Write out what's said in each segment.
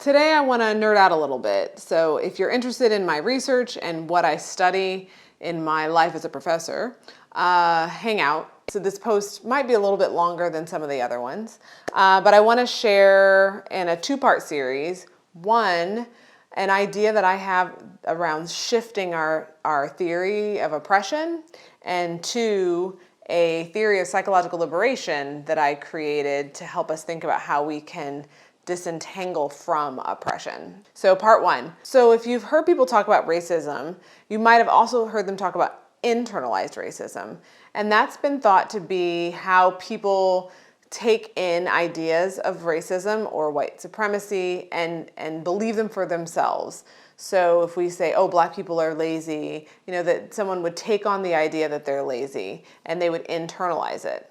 Today I want to nerd out a little bit. So if you're interested in my research and what I study in my life as a professor, hang out. So this post might be a little bit longer than some of the other ones, but I want to share in a two-part series, one, an idea that I have around shifting our theory of oppression, and two, a theory of psychological liberation that I created to help us think about how we can disentangle from oppression. So part one. So if you've heard people talk about racism, you might have also heard them talk about internalized racism. And that's been thought to be how people take in ideas of racism or white supremacy and believe them for themselves. So if we say, oh, black people are lazy, that someone would take on the idea that they're lazy and they would internalize it.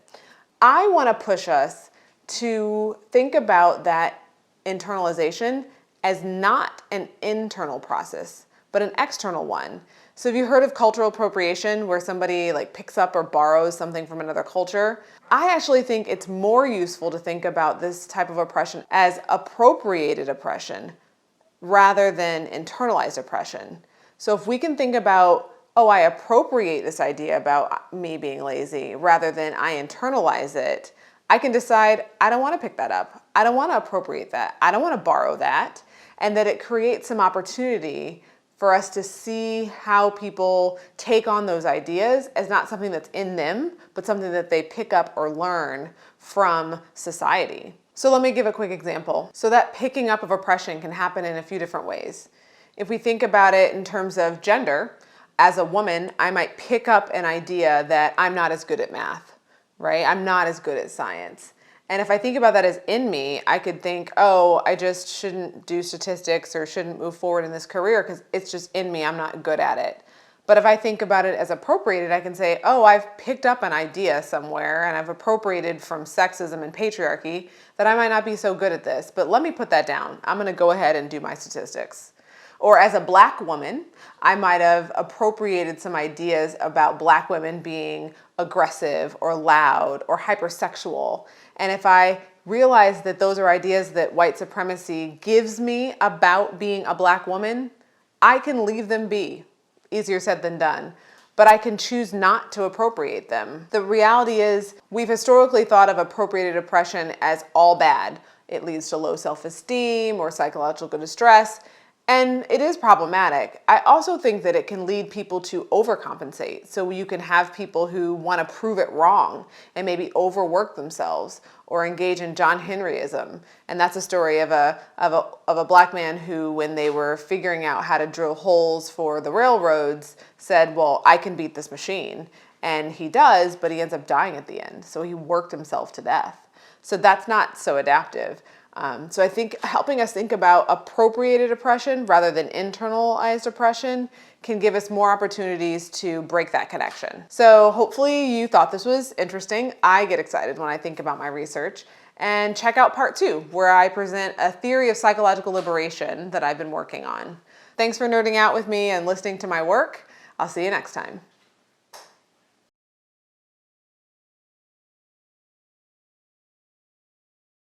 I want to push us to think about that internalization as not an internal process, but an external one. So have you heard of cultural appropriation, where somebody picks up or borrows something from another culture? I actually think it's more useful to think about this type of oppression as appropriated oppression rather than internalized oppression. So if we can think about, oh, I appropriate this idea about me being lazy rather than I internalize it, I can decide I don't want to pick that up. I don't want to appropriate that. I don't want to borrow that. And that it creates some opportunity for us to see how people take on those ideas as not something that's in them, but something that they pick up or learn from society. So let me give a quick example. So that picking up of oppression can happen in a few different ways. If we think about it in terms of gender, as a woman, I might pick up an idea that I'm not as good at math. Right? I'm not as good at science. And if I think about that as in me, I could think, oh, I just shouldn't do statistics or shouldn't move forward in this career because it's just in me, I'm not good at it. But if I think about it as appropriated, I can say, oh, I've picked up an idea somewhere and I've appropriated from sexism and patriarchy that I might not be so good at this, but let me put that down. I'm going to go ahead and do my statistics. Or as a black woman, I might have appropriated some ideas about black women being aggressive or loud or hypersexual. And if I realize that those are ideas that white supremacy gives me about being a black woman, I can leave them be. Easier said than done. But I can choose not to appropriate them. The reality is we've historically thought of appropriated oppression as all bad. It leads to low self-esteem or psychological distress. And it is problematic. I also think that it can lead people to overcompensate. So you can have people who want to prove it wrong and maybe overwork themselves or engage in John Henryism. And that's a story of a black man who, when they were figuring out how to drill holes for the railroads, said, well, I can beat this machine. And he does, but he ends up dying at the end. So he worked himself to death. So that's not so adaptive. So I think helping us think about appropriated oppression rather than internalized oppression can give us more opportunities to break that connection. So hopefully you thought this was interesting. I get excited when I think about my research. And check out part 2, where I present a theory of psychological liberation that I've been working on. Thanks for nerding out with me and listening to my work. I'll see you next time.